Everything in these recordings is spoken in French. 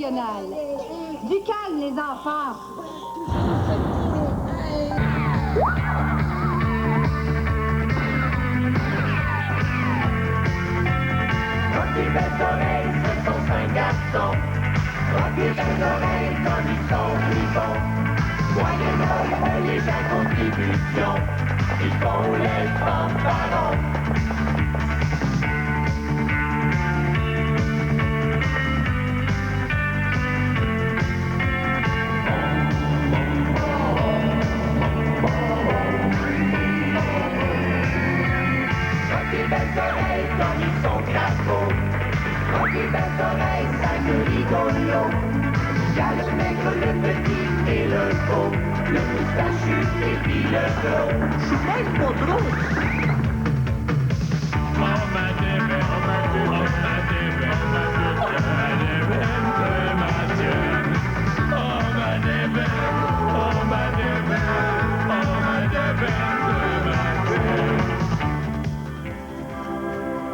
national. Du calme, les enfants. Rocky belles oreilles, ce sont 5 garçons. Rocky belles oreilles, comme ils sont fripons. Moyennant les légères contributions, ils font les fanfarons. Rocky belles oreilles, comme ils sont crapauds. Rocky belles oreilles, ça que rigolo. Il y a le maigre, le petit et le beau, le moustachu et puis le gros. Je suis même pas gros.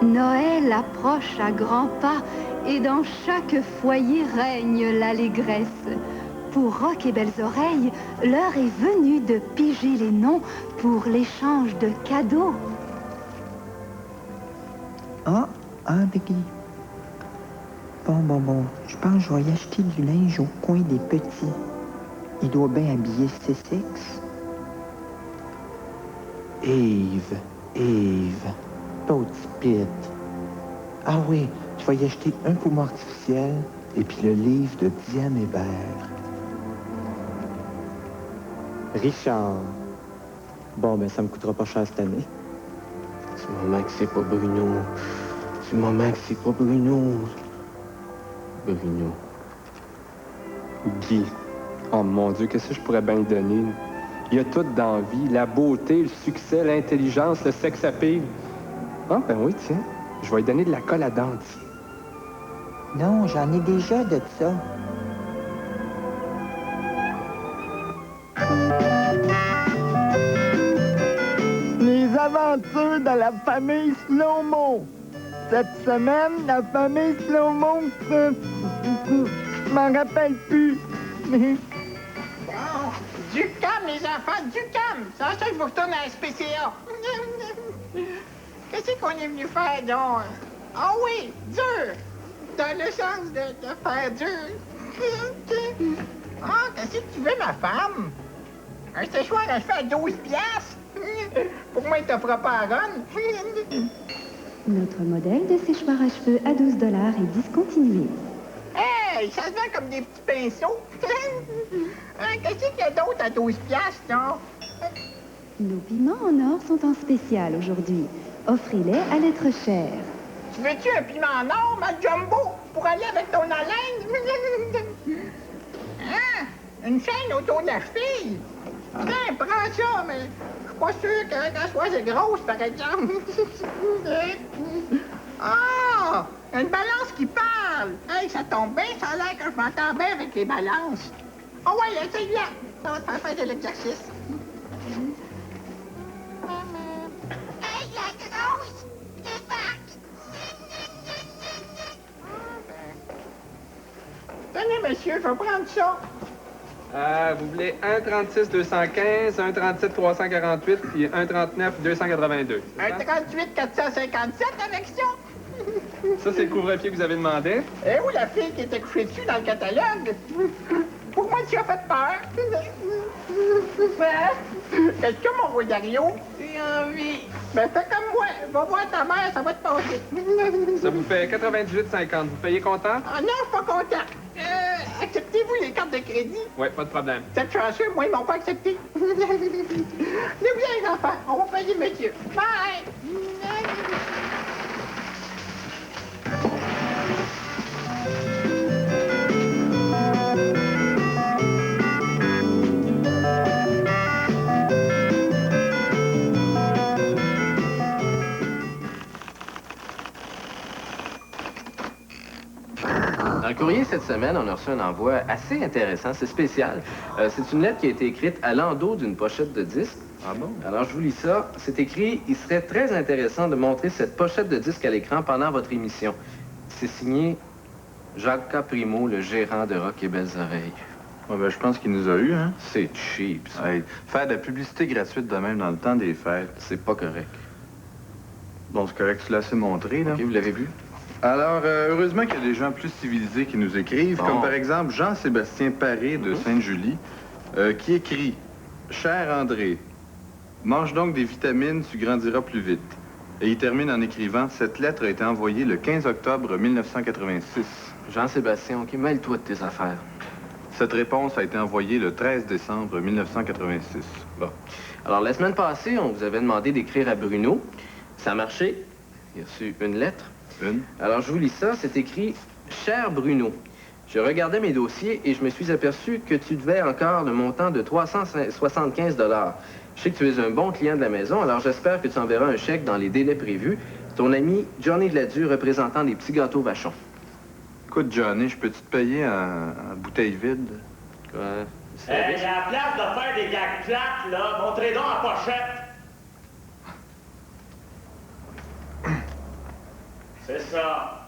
Noël approche à grands pas et dans chaque foyer règne l'allégresse. Pour Rock et Belles Oreilles, l'heure est venue de piger les noms pour l'échange de cadeaux. André. Bon. Je pense que je vais y acheter du linge au coin des petits. Il doit bien habiller Sussex. Eve. Petit pit. Ah oui, je vais y acheter un poumon artificiel et puis le livre de Diane Hébert. Richard. Bon, ben ça me coûtera pas cher cette année. Du moment que c'est pas Bruno. Bruno. Guy. Oh mon Dieu, qu'est-ce que je pourrais bien lui donner? Il y a tout dans la vie, la beauté, le succès, l'intelligence, le sex appeal. Ah, ben oui, tiens. Je vais lui donner de la colle à dents. Non, j'en ai déjà de ça. Les aventures de la famille Slow-Mo. Cette semaine, la famille Slow-Mo, je m'en rappelle plus. Du calme, les enfants, du calme. Sans ça, je vous retourne à la SPCA. Qu'est-ce qu'on est venu faire, donc? Ah oui, dur. Dans le sens de faire dur. Ah, qu'est-ce que tu veux, ma femme? Un séchoir à cheveux à 12 piastres? Pour moi, il t'offre pas à run. Notre modèle de séchoir à cheveux à 12 $ est discontinué. Hey, ça se vend comme des petits pinceaux. Qu'est-ce qu'il y a d'autre à 12 piastres, non? Nos piments en or sont en spécial aujourd'hui. Offrez-les à l'être cher. Tu veux-tu un piment en or, ma jumbo, pour aller avec ton haleine? Hein? Une chaîne autour de la cheville? Tiens, prends ça, mais je suis pas sûr qu'elle soit grosse, par exemple. Ah! Une balance qui parle! Hey, ça tombe bien, ça a l'air que je m'entends bien avec les balances. Oh ouais, essaye-la! Ça va te faire de l'exercice. Hey, la grosse! Débarque! Tenez, monsieur, je vais prendre ça. Vous voulez 1,36,215, 1,37,348 puis 1,39,282. 1,38,457 avec ça? Ça, c'est le couvre-pied que vous avez demandé. Et où la fille qui était couchée dessus dans le catalogue? Pour moi, tu as fait peur. Quelqu'un m'a envoyé Dario? J'ai envie. Ben, fais comme moi. Va voir ta mère, ça va te passer. Ça vous fait 98,50. Vous payez comptant? Ah non, je suis pas content. Acceptez-vous les cartes de crédit? Oui, pas de problème. Vous êtes chanceux, moi, ils m'ont pas accepté. N'oubliez les enfants, on va payer monsieur. Bye! Dans le courrier cette semaine, on a reçu un envoi assez intéressant, c'est spécial. C'est une lettre qui a été écrite à l'endos d'une pochette de disque. Ah bon? Alors, je vous lis ça. C'est écrit « Il serait très intéressant de montrer cette pochette de disque à l'écran pendant votre émission. » C'est signé Jacques Caprimo, le gérant de Rock et Belles Oreilles. Ouais, ben, je pense qu'il nous a eu, hein? C'est cheap, ça. Hey, faire de la publicité gratuite de même dans le temps des fêtes. C'est pas correct. Bon, c'est correct, tu l'as assez montré, là. OK, vous l'avez vu? Alors, heureusement qu'il y a des gens plus civilisés qui nous écrivent, Bon. comme par exemple Jean-Sébastien Paré de Sainte-Julie, qui écrit « Cher André, mange donc des vitamines, tu grandiras plus vite. » Et il termine en écrivant « Cette lettre a été envoyée le 15 octobre 1986. » Jean-Sébastien, OK, mêle-toi de tes affaires. Cette réponse a été envoyée le 13 décembre 1986. Bon. Alors, la semaine passée, on vous avait demandé d'écrire à Bruno. Ça a marché. Il a reçu une lettre. Une? Alors, je vous lis ça. C'est écrit « Cher Bruno, je regardais mes dossiers et je me suis aperçu que tu devais encore le montant de 375 $. Je sais que tu es un bon client de la maison, alors j'espère que tu enverras un chèque dans les délais prévus. Ton ami Johnny Gladu, représentant des petits gâteaux Vachon. » Écoute, Johnny, je peux-tu te payer en bouteille vide? Ouais. Hey, à la place de faire des gags plates, là, montrez donc en pochette. C'est ça.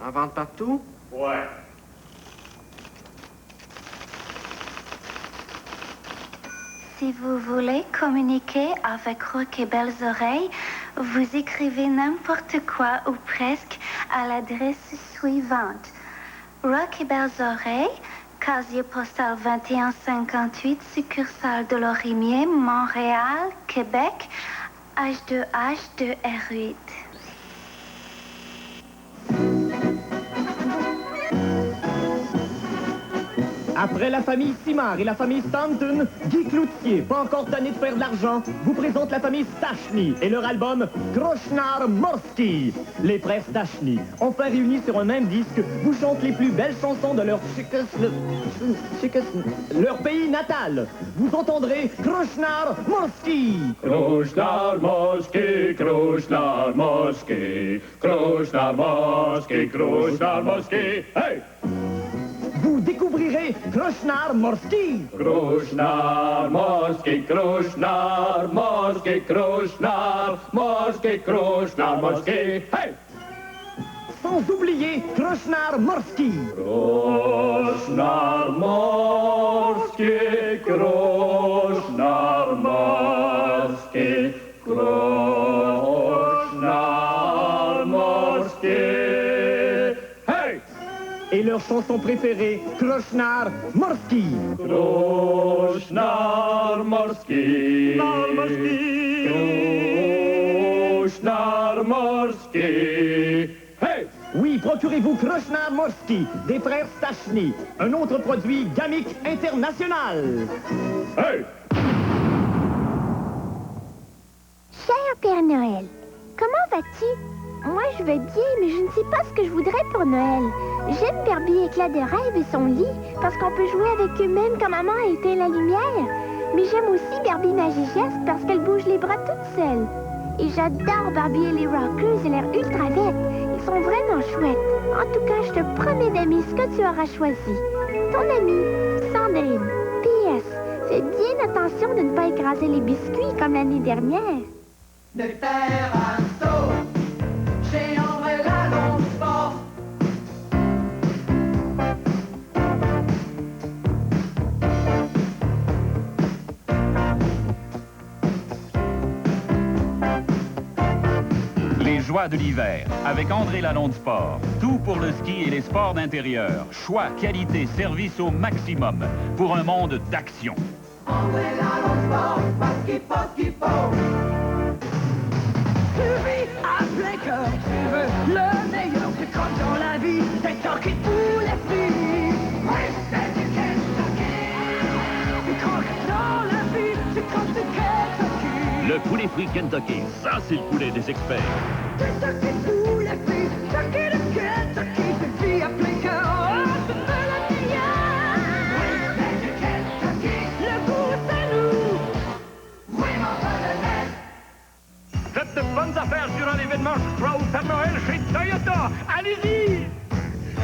En vente partout? Ouais. Si vous voulez communiquer avec Rock et Belles Oreilles, vous écrivez n'importe quoi ou presque à l'adresse suivante. Rock et Belles Oreilles, casier postal 2158, succursale de Lorimier, Montréal, Québec, H2H2R8. Après la famille Simard et la famille Stanton, Guy Cloutier, pas encore tanné de faire de l'argent, vous présente la famille Stachny et leur album Krochnar Morski. Les frères Stachny, enfin réunis sur un même disque, vous chantent les plus belles chansons de leur leur pays natal. Vous entendrez Krochnar Morski. Krochnar Morski, Krochnar Morski, Krochnar Morski, Krochnar Morski. Hey! Vous découvrirez Krochnar Morski. Krochnar Morski, Krochnar Morski, Krochnar Morski, Krochnar Morski. Hey! Sans oublier Krochnar Morski. Krochnar Morski, Krochnar Morski, Krochnar Morski. Et leur chanson préférée, Krochnar Morski. Krochnar Morski. Krochnar Morski. Hey! Oui, procurez-vous Krochnar Morski, des frères Stachny, un autre produit Gamic International. Hey! Cher Père Noël, comment vas-tu? Moi, je vais bien, mais je ne sais pas ce que je voudrais pour Noël. J'aime Barbie éclat de rêve et son lit, parce qu'on peut jouer avec eux-mêmes quand maman a éteint la lumière. Mais j'aime aussi Barbie Magigeste parce qu'elle bouge les bras toute seule. Et j'adore Barbie et les Rockers, elle a l'air ultra vite. Ils sont vraiment chouettes. En tout cas, je te promets d'aimer ce que tu auras choisi. Ton amie, Sandrine. P.S. Fais bien attention de ne pas écraser les biscuits comme l'année dernière. De terre à saut, chez André Lalonde Sport. Les joies de l'hiver, avec André Lalonde Sport. Tout pour le ski et les sports d'intérieur. Choix, qualité, service au maximum pour un monde d'action. André Lalonde Sport, parce qu'il faut ce qu'il faut. Tu vis à plein cœur, tu veux le meilleur, tu croques dans la vie, c'est toi qui tous les filles. Oui, c'est du Kentucky. Tu croques dans la vie, tu croques du Kentucky. Le poulet frit Kentucky, ça c'est le poulet des experts. Kentucky tous les filles, Kentucky de Kentucky, tu vis à plein cœur, oh, tu veux le meilleur. Oui, c'est du Kentucky. Le goût c'est nous. Oui, mon colonel. Faites de bonnes affaires durant l'événement Stroud Père Noël chez Toyota. Allez-y!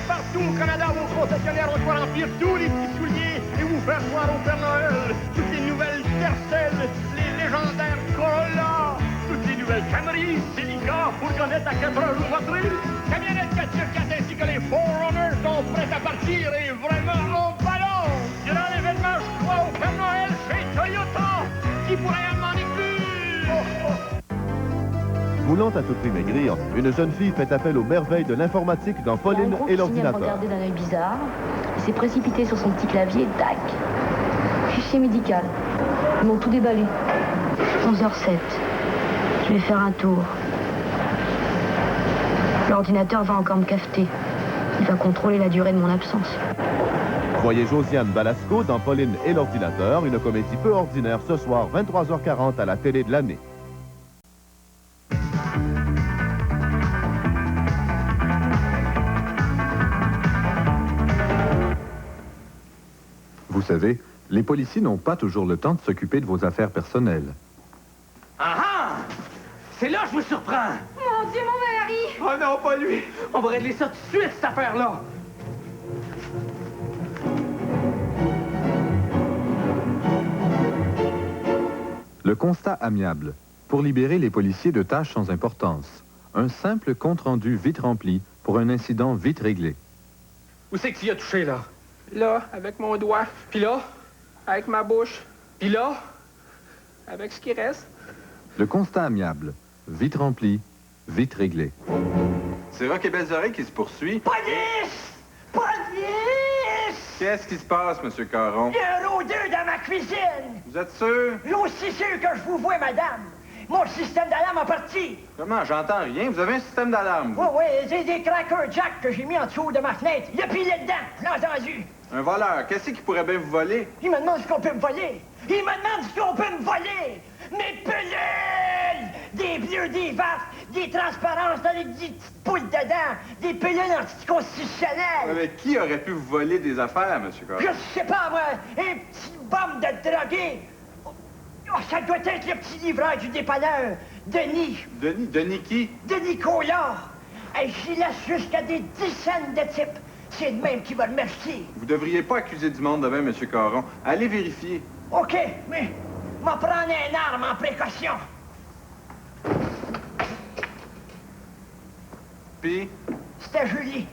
Partout au Canada, vos concessionnaires vont pouvoir remplir tous les petits souliers et vous faire voir au Père Noël toutes les nouvelles Tercel, les légendaires Corolla, toutes les nouvelles Camry, Celica, fourgonnettes à 4 roues motrices, camionnettes 4x4 ainsi que les 4Runner, l'avenir est vraiment en ballon. Durant l'événement, je crois au Père Noël chez Toyota. Qui pourrait m'en inclure? Voulant à tout prix maigrir, une jeune fille fait appel aux merveilles de l'informatique dans Pauline et l'ordinateur. Il a regardé d'un œil bizarre. Il s'est précipité sur son petit clavier, tac. Fichier médical. Ils m'ont tout déballé. 11h07. Je vais faire un tour. L'ordinateur va encore me cafeter. Il va contrôler la durée de mon absence. Voyez Josiane Balasco dans Pauline et l'ordinateur, une comédie peu ordinaire ce soir, 23h40 à la télé de l'année. Vous savez, les policiers n'ont pas toujours le temps de s'occuper de vos affaires personnelles. Ah ah! C'est là que je me surprends! Mon Dieu, mon mari! Oh non, pas lui! On va régler ça tout de suite, cette affaire-là! Le constat amiable. Pour libérer les policiers de tâches sans importance. Un simple compte-rendu vite rempli pour un incident vite réglé. Où c'est que tu y as touché, là? Là, avec mon doigt. Puis là, avec ma bouche. Puis là, avec ce qui reste. Le constat amiable. Vite rempli, vite réglé. C'est Rock et Belles Oreilles qui se poursuit. Police! Police! Qu'est-ce qui se passe, M. Caron? Il y a un rôdeur dans ma cuisine! Vous êtes sûr? Aussi sûr que je vous vois, madame! Mon système d'alarme a parti! Comment? J'entends rien. Vous avez un système d'alarme, vous? Oui, c'est des crackers Jack que j'ai mis en dessous de ma fenêtre. Il a pilé dedans, je l'ai entendu. Un voleur. Qu'est-ce qui pourrait bien vous voler? Il me demande ce qu'on peut me voler. Il me demande ce qu'on peut me voler. Mes pilules! Des bleus, des vaches, des transparences avec des petites poules dedans, des pilules anticonstitutionnelles. Avec qui aurait pu vous voler des affaires, M. Caron? Je sais pas, moi, un petit bombe de drogué. Oh, ça doit être le petit livreur du dépanneur, Denis. Denis qui? Denis Collard. Hey, j'y laisse jusqu'à des dizaines de types. C'est le même qui va le remercier. Vous devriez pas accuser du monde demain, M. Caron. Allez vérifier. OK, mais m'en prendre une arme en précaution. Puis? C'était Julie.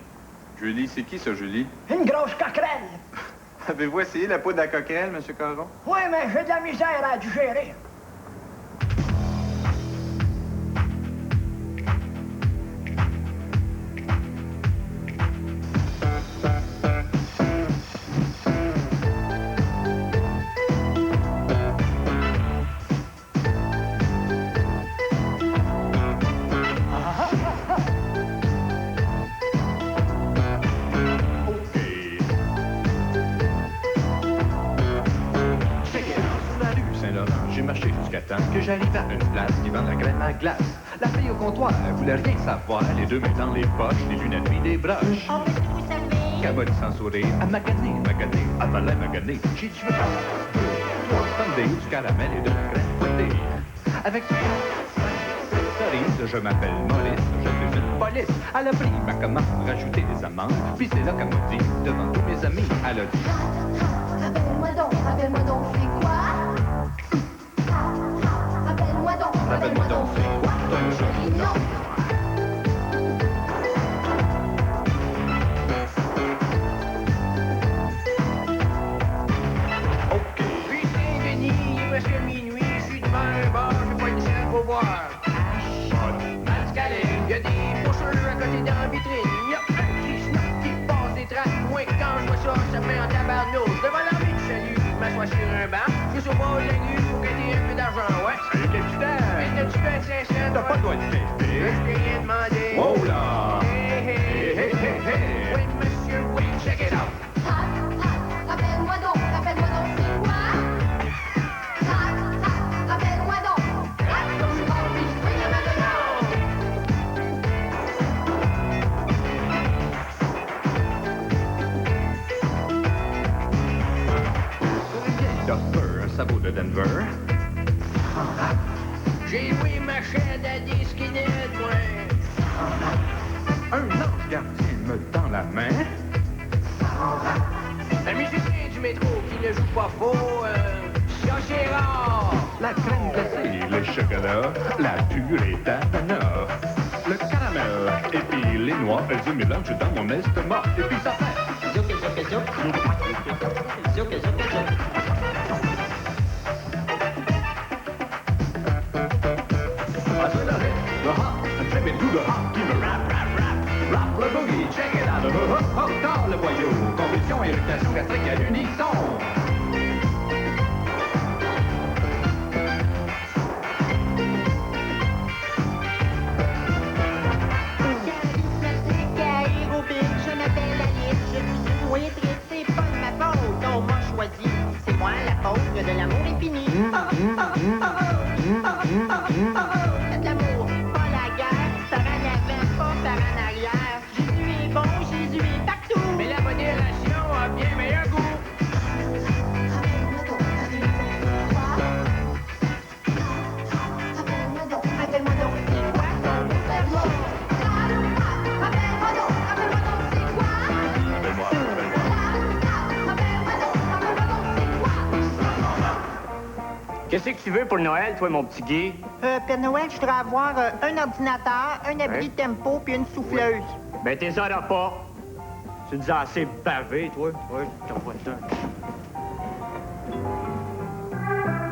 Julie, c'est qui, ça, Julie? Une grosse coquerelle. Avez-vous essayé la poudre à coquerelle, M. Caron? Oui, mais j'ai de la misère à digérer. Que j'arrive à une place qui vend de la crème à glace. La fille au comptoir voulait rien savoir, les deux mains dans les poches, les lunettes puis des broches. En fait, vous savez. Cabot sans sourire, à maganer, à fallait maganer. J'ai dit, trois sundaes, du caramel et de la crème fouettée. Avec du cerise, je m'appelle Maurice, je suis une police. Elle a pris ma commande, rajouté des amandes, puis c'est là qu'elle m'a dit, devant tous mes amis, elle a dit. Rappelle-moi donc, c'est quoi? Rappelle-moi donc, c'est quoi ton joli nom? OK. Puis c'est Denis, il est presque minuit, je suis devant un bar, je vais pas une scène pour boire. Mal scalé, il y a des pousseurs à côté dans la vitrine. Il y a un petit snob qui passe des traces. Moi, quand je vois ça, ça me met en tabarnouche. Devant l'armée du salut, je m'assois sur un banc. Je suis au bord de la rue pour gagner un peu d'argent, ouais. Salut, capitaine! T'as-tu fait 500? T'as pas le droit de faire. Je t'ai rien demandé. Oh là! Hey, hey, hey, hey, hey. Oui, monsieur, oui, check it out. Rappelle-moi donc, c'est quoi? Rappelle-moi donc. Duffer, un sabot de Denver. J'ai loué ma chaîne à des skinheads, moi. Un ange gardien me tend la main. Un musicien du métro qui ne joue pas faux, ça c'est rare. La crème glacée, le chocolat, la purée d'ananas. Le caramel et puis les noix, elles se mélangent dans mon estomac. Et puis ça fait... Check it out, dans le boyau, convulsion, irritation gastrique à l'unisson. Charismatique, aérobique, je m'appelle Alice, je suis douée, c'est pas de ma faute, on m'a choisi, c'est moi la pauvre de l'amour infini. C'est de l'amour, pas la guerre, par en avant, pas par en arrière. Jésus est bon, Jésus est partout. Mais la modération a bien meilleur goût. Appelle-moi donc, c'est quoi ton cerveau? Appelle-moi donc, c'est quoi? Qu'est-ce que tu veux pour Noël, toi, mon petit Guy? Père Noël, je voudrais avoir un ordinateur, un abri tempo puis une souffleuse. Ben, t'es ça pas. Tu nous as assez bavé, toi. Ouais, t'as pas le temps.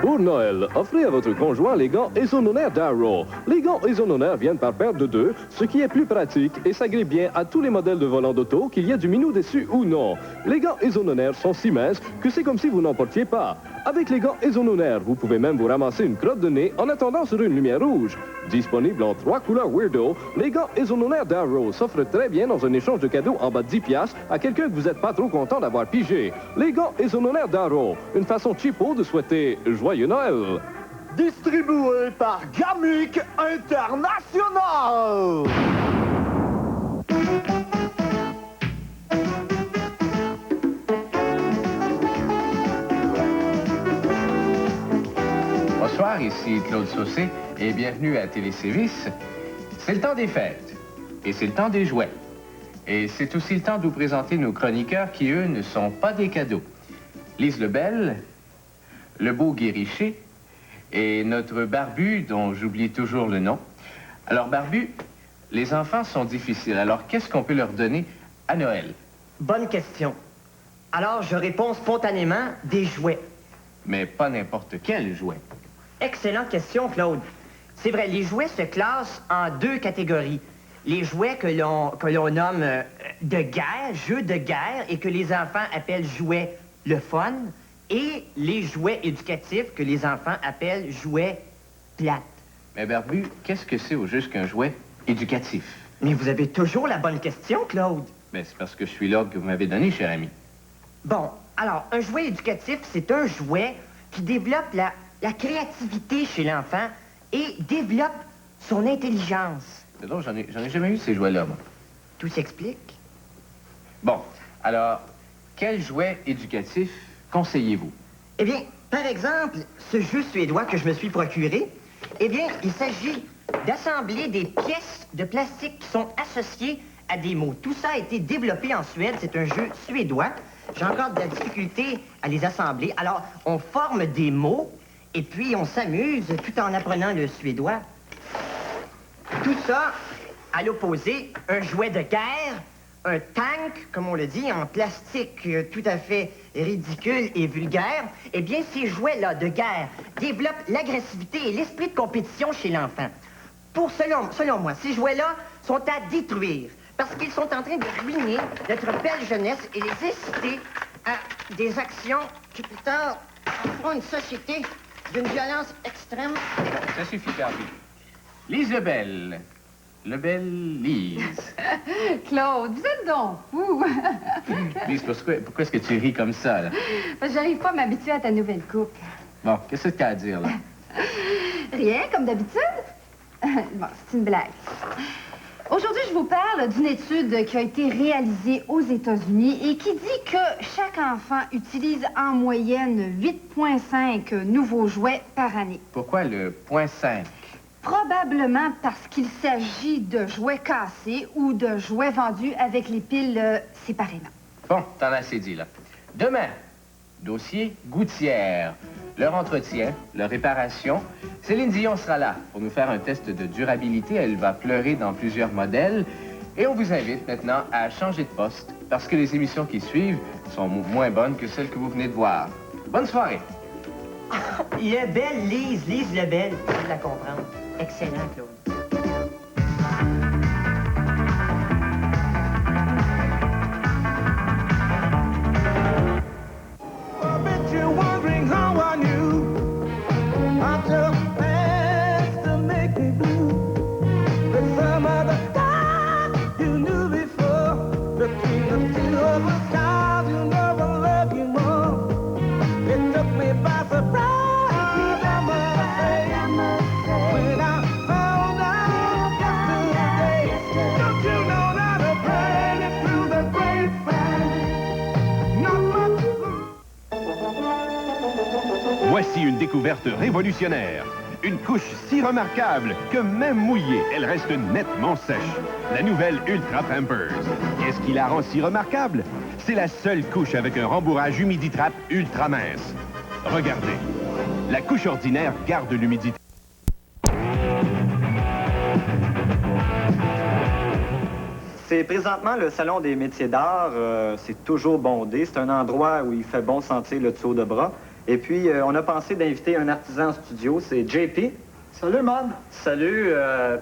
Pour Noël, offrez à votre conjoint les gants Isononaire d'Arrow. Les gants Isononaire viennent par paire de 2, ce qui est plus pratique et s'agrippe bien à tous les modèles de volants d'auto, qu'il y ait du minou dessus ou non. Les gants Isononaire sont si minces que c'est comme si vous n'en portiez pas. Avec les gants Isononaire, vous pouvez même vous ramasser une crotte de nez en attendant sur une lumière rouge. Disponible en 3 couleurs Weirdo, les gants Isononaire d'Arrow s'offrent très bien dans un échange de cadeaux en bas de 10 piastres à quelqu'un que vous n'êtes pas trop content d'avoir pigé. Les gants Isononaire d'Arrow, une façon cheapo de souhaiter Joyeux Noël. Distribué par Gamic International. Bonsoir, ici Claude Saucé et bienvenue à Téléservice. C'est le temps des fêtes et c'est le temps des jouets. Et c'est aussi le temps de vous présenter nos chroniqueurs qui, eux, ne sont pas des cadeaux. Lise Lebel, le beau Guériché et notre Barbu, dont j'oublie toujours le nom. Alors, Barbu, les enfants sont difficiles. Alors, qu'est-ce qu'on peut leur donner à Noël? Bonne question. Alors, je réponds spontanément des jouets. Mais pas n'importe quel jouet. Excellente question, Claude. C'est vrai, les jouets se classent en 2 catégories. Les jouets que l'on nomme de guerre, jeux de guerre, et que les enfants appellent jouets le fun, et les jouets éducatifs que les enfants appellent jouets plates. Mais Barbu, qu'est-ce que c'est au juste qu'un jouet éducatif? Mais vous avez toujours la bonne question, Claude. Ben, c'est parce que je suis l'ordre que vous m'avez donné, cher ami. Bon, alors, un jouet éducatif, c'est un jouet qui développe la créativité chez l'enfant et développe son intelligence. C'est drôle, j'en ai jamais eu ces jouets-là, moi. Tout s'explique. Bon, alors, quel jouet éducatif conseillez-vous? Eh bien, par exemple, ce jeu suédois que je me suis procuré, eh bien, il s'agit d'assembler des pièces de plastique qui sont associées à des mots. Tout ça a été développé en Suède, c'est un jeu suédois. J'ai encore de la difficulté à les assembler. Alors, on forme des mots, et puis on s'amuse tout en apprenant le suédois. Tout ça, à l'opposé, un jouet de guerre, un tank, comme on le dit, en plastique tout à fait ridicule et vulgaire. Eh bien, ces jouets-là de guerre développent l'agressivité et l'esprit de compétition chez l'enfant. Selon moi, ces jouets-là sont à détruire parce qu'ils sont en train de ruiner notre belle jeunesse et les inciter à des actions qui, plus tard, feront une société d'une violence extrême. Ça suffit, Barbu. Lise Lebel. Lebel Lise. Claude, vous êtes donc fou. Lise, pourquoi est-ce que tu ris comme ça, là? Parce que j'arrive pas à m'habituer à ta nouvelle coupe. Bon, qu'est-ce que tu as à dire, là? Rien, comme d'habitude. Bon, c'est une blague. Aujourd'hui, je vous parle d'une étude qui a été réalisée aux États-Unis et qui dit que chaque enfant utilise en moyenne 8,5 nouveaux jouets par année. Pourquoi le 0,5? Probablement parce qu'il s'agit de jouets cassés ou de jouets vendus avec les piles séparément. Bon, t'en as assez dit, là. Demain, dossier gouttière. Leur entretien, leur réparation. Céline Dion sera là pour nous faire un test de durabilité. Elle va pleurer dans plusieurs modèles. Et on vous invite maintenant à changer de poste parce que les émissions qui suivent sont moins bonnes que celles que vous venez de voir. Bonne soirée. Il est belle, Lise Lebel. Je vais la comprendre. Excellent, Claude. Voici une découverte révolutionnaire. Une couche si remarquable que même mouillée, elle reste nettement sèche. La nouvelle Ultra Pampers. Qu'est-ce qui la rend si remarquable? C'est la seule couche avec un rembourrage Humiditrap ultra mince. Regardez. La couche ordinaire garde l'humidité. C'est présentement le Salon des métiers d'art. C'est toujours bondé. C'est un endroit où il fait bon sentir le dessous de bras. Et puis, on a pensé d'inviter un artisan en studio, c'est JP. Salut, man. Salut.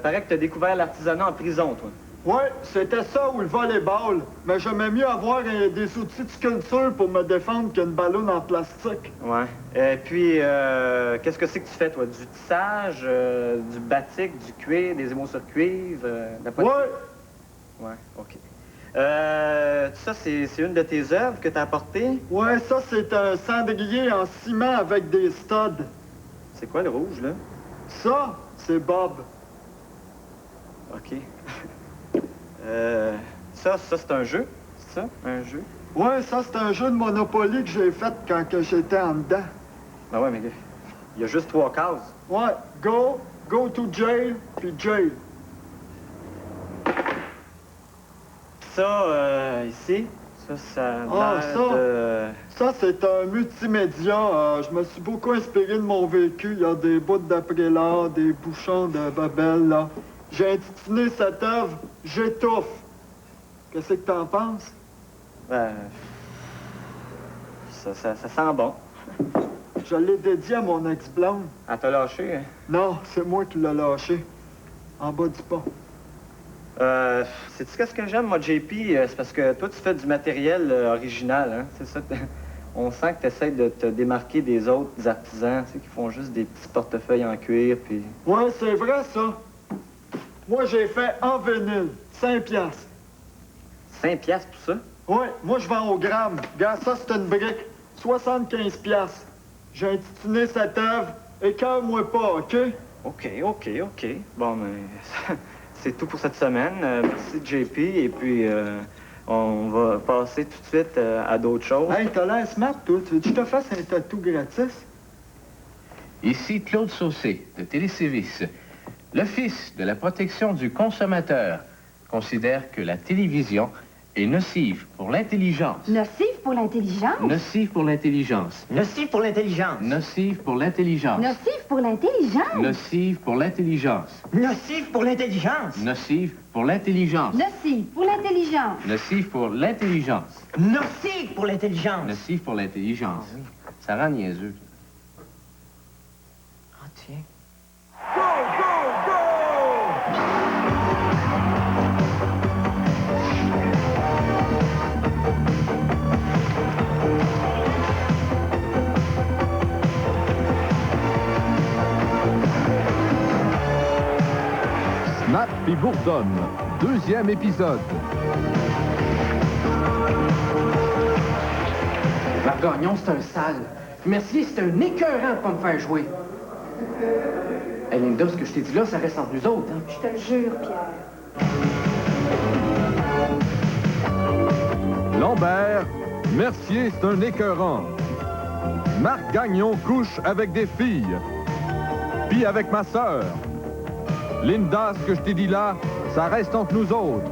Paraît que tu as découvert l'artisanat en prison, toi. Ouais, c'était ça ou le volleyball. Mais j'aimais mieux avoir des outils de sculpture pour me défendre qu'une ballonne en plastique. Ouais. Et puis, qu'est-ce que c'est que tu fais, toi? Du tissage, du batik, du cuir, des émaux sur cuivre? Ouais. Ouais, OK. Ça, c'est une de tes œuvres que tu as apportées? Ouais, ça, c'est un cendrier en ciment avec des studs. C'est quoi le rouge, là? Ça, c'est Bob. OK. Ça, c'est un jeu? C'est ça, un jeu? Ouais, ça, c'est un jeu de Monopoly que j'ai fait quand j'étais en dedans. Ben ouais, mais il y a juste 3 cases. Ouais, go to jail, puis jail. Ça, ici, Ça, c'est un multimédia. Je me suis beaucoup inspiré de mon vécu. Il y a des bouts d'après-là, des bouchons de babel, là. J'ai intitulé cette œuvre « J'étouffe ». Qu'est-ce que t'en penses? Ça sent bon. Je l'ai dédié à mon ex-blonde. Elle t'a lâché, hein? Non, c'est moi qui l'ai lâché. En bas du pont. Sais-tu qu'est-ce que j'aime, moi, JP? C'est parce que toi, tu fais du matériel original, hein? C'est ça. On sent que tu essaies de te démarquer des autres artisans, tu sais, qui font juste des petits portefeuilles en cuir, puis... Ouais, c'est vrai, ça. Moi, j'ai fait en vinyle. 5 piastres. 5 piastres pour ça? Ouais, moi, je vends au gramme. Regarde, ça, c'est une brique. 75 piastres. J'ai intitulé cette œuvre « Écœure-moi pas, OK? » OK. Bon, mais... C'est tout pour cette semaine. Merci, JP. Et puis, on va passer tout de suite à d'autres choses. Hey, t'as l'air smart, toi. Tu veux que je te fasse un tatou gratis? Ici Claude Saucé, de Téléservice. L'Office de la protection du consommateur considère que la télévision est nocive pour l'intelligence. Nocive pour l'intelligence? Nocive pour l'intelligence. Nocive pour l'intelligence. Nocive pour l'intelligence. Nocive pour l'intelligence? Nocive pour l'intelligence. Nocive pour l'intelligence. Nocive pour l'intelligence. Nocive pour l'intelligence. Nocive pour l'intelligence. Nocive pour l'intelligence. Nocive pour l'intelligence. Ça rend niaiseux. Ah, tiens. Snap puis Bourdonne, 2e épisode. Marc Gagnon, c'est un sale. Mercier, c'est un écœurant de pas me faire jouer. Hey, Linda, ce que je t'ai dit là, ça reste entre nous autres, hein? Je te le jure, Pierre. Lambert, Mercier, c'est un écœurant. Marc Gagnon couche avec des filles. Puis avec ma sœur. Linda, ce que je t'ai dit là, ça reste entre nous autres.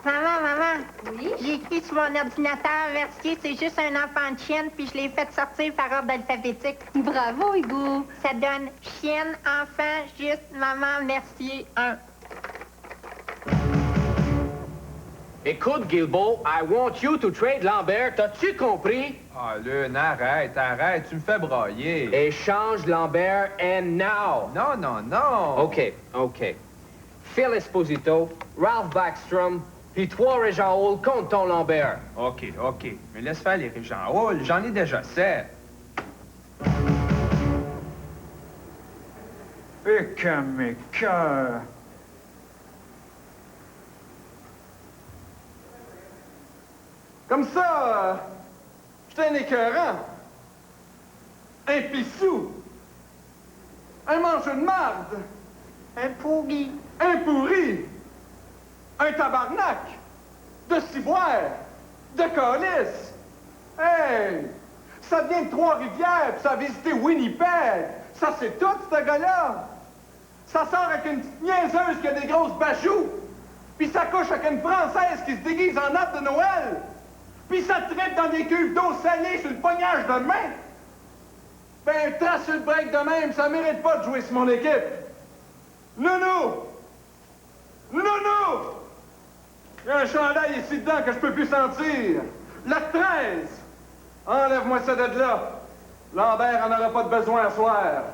Maman. Oui? J'ai écrit sur mon ordinateur, Mercier, c'est juste un enfant de chienne, puis je l'ai fait sortir par ordre alphabétique. Bravo, Hugo. Ça donne chienne, enfant, juste, maman, Mercier, 1. Écoute, Guilbeault, I want you to trade Lambert. T'as-tu compris? Ah, Lune, arrête, tu me fais brailler. Échange Lambert and now. Non, non, non. OK. Phil Esposito, Ralph Backstrom, puis toi, Régent Hall, contre ton Lambert. OK. Mais laisse faire les Régent Hall, j'en ai déjà 7. Et que mes cœurs! Comme ça, j'étais un écœurant, un pissou, un mangeur de marde, un pourri, un tabarnak, de ciboire, de calice. Hey! Ça vient de Trois-Rivières, puis ça a visité Winnipeg. Ça, c'est tout, ce gars-là. Ça sort avec une petite niaiseuse qui a des grosses bachous. Puis ça couche avec une Française qui se déguise en arbre de Noël. Puis ça tripe dans des cuves d'eau salée sur le pognage de main. Ben, trace sur le break de même, ça mérite pas de jouer sur mon équipe. Nounou! Il y a un chandail ici dedans que je peux plus sentir. La 13! Enlève-moi ça de là. Lambert en aura pas de besoin à soir.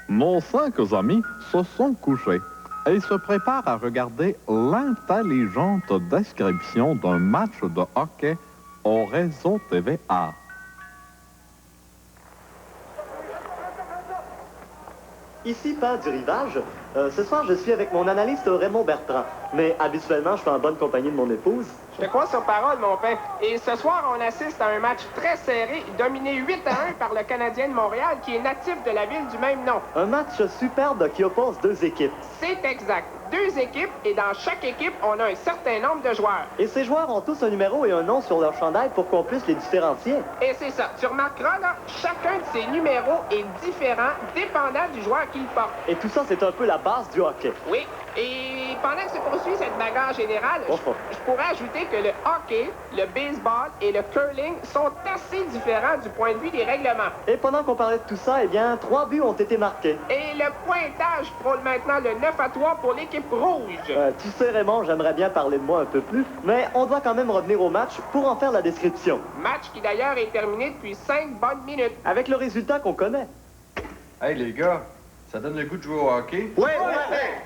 Nos 5 amis se sont couchés et se préparent à regarder l'intelligente description d'un match de hockey au réseau TVA. Ici, pas du rivage. Ce soir, je suis avec mon analyste Raymond Bertrand. Mais habituellement, je suis en bonne compagnie de mon épouse. Je te crois sur parole, mon père. Et ce soir, on assiste à un match très serré, dominé 8-1 par le Canadien de Montréal, qui est natif de la ville du même nom. Un match superbe qui oppose 2 équipes. C'est exact. 2 équipes, et dans chaque équipe, on a un certain nombre de joueurs. Et ces joueurs ont tous un numéro et un nom sur leur chandail pour qu'on puisse les différencier. Et c'est ça. Tu remarqueras, là, chacun de ces numéros est différent, dépendant du joueur qu'il porte. Et tout ça, c'est un peu la base du hockey. Oui. Et pendant que se poursuit cette bagarre générale, je pourrais ajouter que le hockey, le baseball et le curling sont assez différents du point de vue des règlements. Et pendant qu'on parlait de tout ça, eh bien, 3 buts ont été marqués. Et le pointage frôle maintenant le 9-3 pour l'équipe rouge. Tu sais, Raymond, j'aimerais bien parler de moi un peu plus, mais on doit quand même revenir au match pour en faire la description. Match qui d'ailleurs est terminé depuis 5 bonnes minutes. Avec le résultat qu'on connaît. Hey, les gars, ça donne le goût de jouer au hockey? Oui.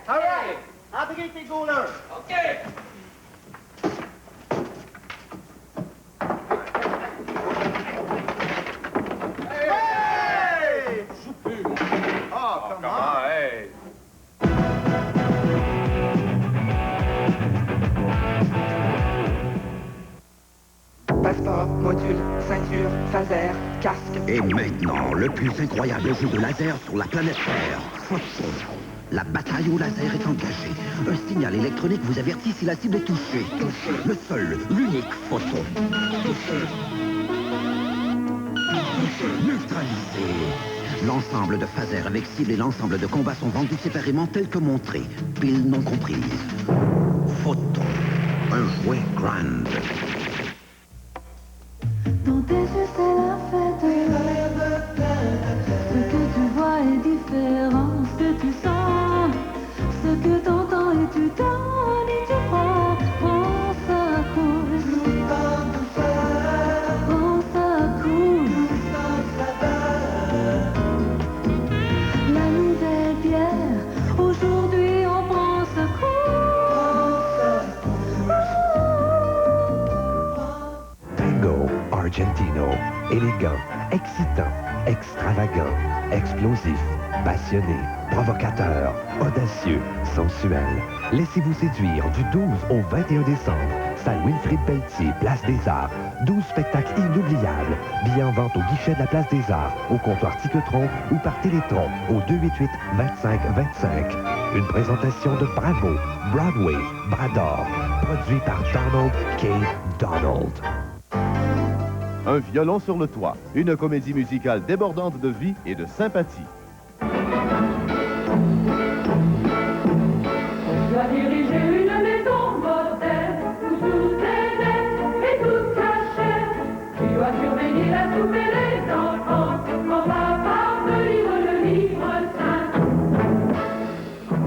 All right. Abri tes goalers. OK. Hey! Oh, comment? Hey! Passeport, module, ceinture, phaser, casque. Et maintenant, le plus incroyable jeu de laser sur la planète Terre. Photon. La bataille au laser est engagée. Un signal électronique vous avertit si la cible est touchée. Le seul, l'unique photon. Neutralisé. L'ensemble de phasers avec cible et l'ensemble de combats sont vendus séparément tels que montrés. Piles non comprises. Photon. Un jouet grand. Dans tes yeux c'est la fête. Ce que tu vois est différent. Ce que tu sens, ce que t'entends et tu donnes et tu prends. Prends ça coule. Prends ça coule. La nouvelle bière, aujourd'hui on prend ça Tango Argentino. Élégant, excitant, extravagant, explosif, passionné, provocateur, audacieux, sensuel. Laissez-vous séduire du 12 au 21 décembre. Salle Wilfrid Pelletier, Place des Arts. 12 spectacles inoubliables. Billets en vente au guichet de la Place des Arts, au comptoir Ticketron ou par Télétron au 288-2525. Une présentation de Bravo, Broadway, Brador, produit par Donald K. Donald. Un violon sur le toit, une comédie musicale débordante de vie et de sympathie. On doit diriger une maison moderne où tout est net et tout cachette. Tu dois surveiller la soupe et les enfants quand papa te livre le livre saint.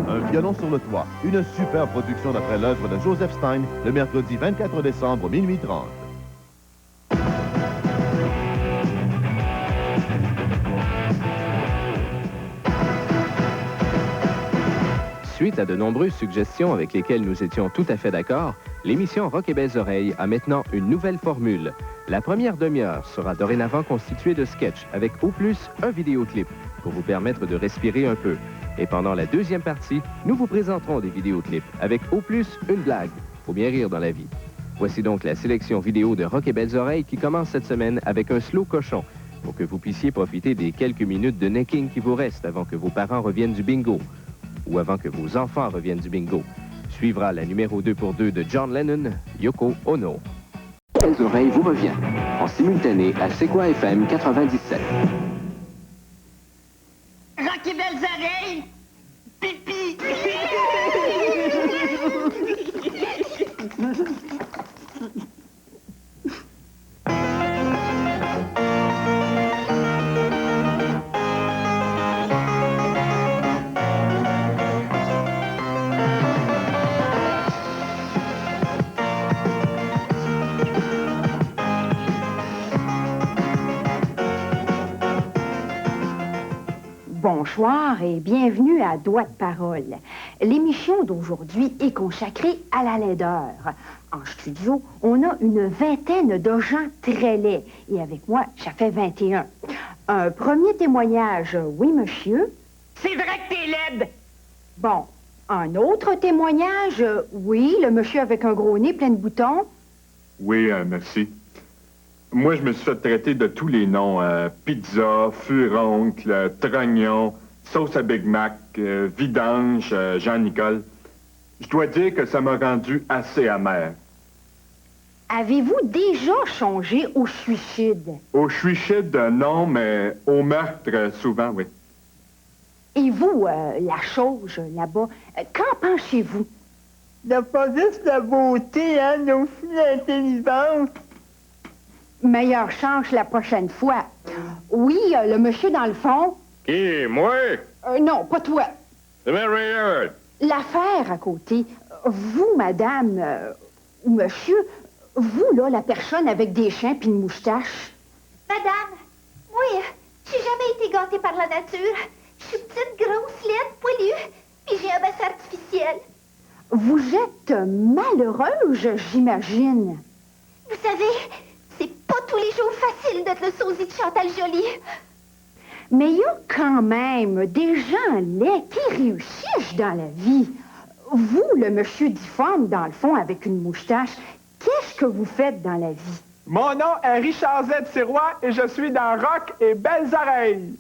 Un violon sur le toit, une super production d'après l'œuvre de Joseph Stein, le mercredi 24 décembre, minuit 30. Suite à de nombreuses suggestions avec lesquelles nous étions tout à fait d'accord, l'émission Rock et Belles Oreilles a maintenant une nouvelle formule. La première demi-heure sera dorénavant constituée de sketchs avec au plus un vidéoclip pour vous permettre de respirer un peu. Et pendant la deuxième partie, nous vous présenterons des vidéoclips avec au plus une blague. Faut bien rire dans la vie. Voici donc la sélection vidéo de Rock et Belles Oreilles qui commence cette semaine avec un slow cochon pour que vous puissiez profiter des quelques minutes de necking qui vous restent avant que vos parents reviennent du bingo ou avant que vos enfants reviennent du bingo. Suivra la numéro 2 pour 2 de John Lennon, Yoko Ono. Belles Oreilles vous revient en simultané à C'est quoi FM 97. Rock et Belles Oreilles! Pipi! Bonsoir et bienvenue à Doigt de parole. L'émission d'aujourd'hui est consacrée à la laideur. En studio, on a une vingtaine de gens très laids. Et avec moi, ça fait 21. Un premier témoignage, oui, monsieur. C'est vrai que t'es laide! Bon. Un autre témoignage, oui, le monsieur avec un gros nez plein de boutons. Oui, merci. Moi, je me suis fait traiter de tous les noms. Pizza, furoncle, trognon, sauce à Big Mac, vidange, Jean-Nicole. Je dois dire que ça m'a rendu assez amer. Avez-vous déjà songé au suicide? Au suicide, non, mais au meurtre, souvent, oui. Et vous, la chose là-bas, qu'en pensez-vous? N'a pas juste la beauté, hein, mais aussi l'intelligence. Meilleure chance la prochaine fois. Oui, le monsieur dans le fond. Qui, moi? Non, pas toi. C'est Mary. L'affaire à côté. Vous, madame, ou monsieur, vous, là, la personne avec des chiens puis une moustache. Madame, moi, j'ai jamais été gâtée par la nature. Je suis petite, grosse, laide, poilue, puis j'ai un bassin artificiel. Vous êtes malheureuse, j'imagine. Vous savez, c'est pas tous les jours facile d'être le sosie de Chantal Joly. Mais il y a quand même des gens laids qui réussissent dans la vie. Vous, le monsieur difforme, dans le fond, avec une moustache, qu'est-ce que vous faites dans la vie? Mon nom est Richard Z. Sirois et je suis dans Rock et Belles Oreilles.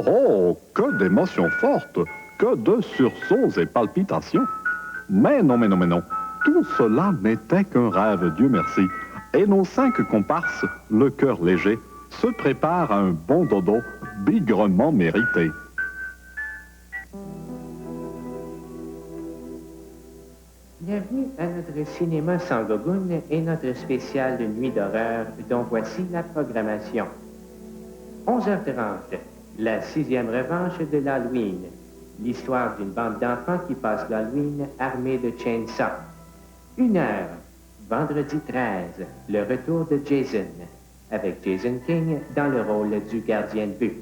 Oh, que d'émotions fortes, que de sursauts et palpitations. Mais non. Tout cela n'était qu'un rêve, Dieu merci. Et nos 5 comparses, le cœur léger, se préparent à un bon dodo bigrement mérité. Bienvenue à notre cinéma Sangogoun et notre spécial de Nuit d'horreur dont voici la programmation. 11h30, la 6e revanche de l'Halloween. L'histoire d'une bande d'enfants qui passe l'Halloween armée de chainsaw. 1h, vendredi 13, le retour de Jason, avec Jason King dans le rôle du gardien de but.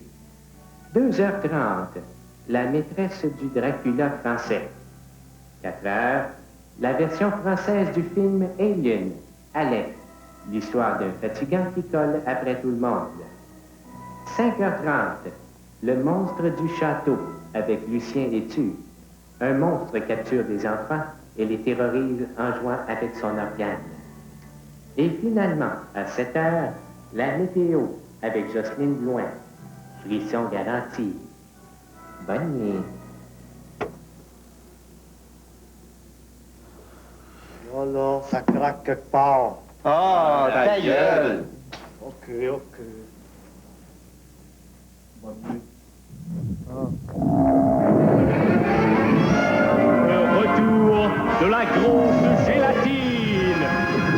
2h30, la maîtresse du Dracula français. 4h, la version française du film Alien, Alain, l'histoire d'un fatigant qui colle après tout le monde. 5h30, le monstre du château, avec Lucien Létu. Un monstre capture des enfants et les terrorise en jouant avec son organe. Et finalement, à 7h, la météo, avec Jocelyne Blouin. Frisson garanti. Bonne nuit. Là, là, ça craque quelque part. Ah, ta gueule! OK, OK. Bonne nuit. Le retour de la grosse gélatine.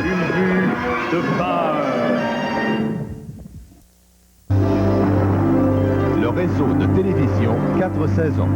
Une vue de peur. Le réseau de télévision 4 saisons.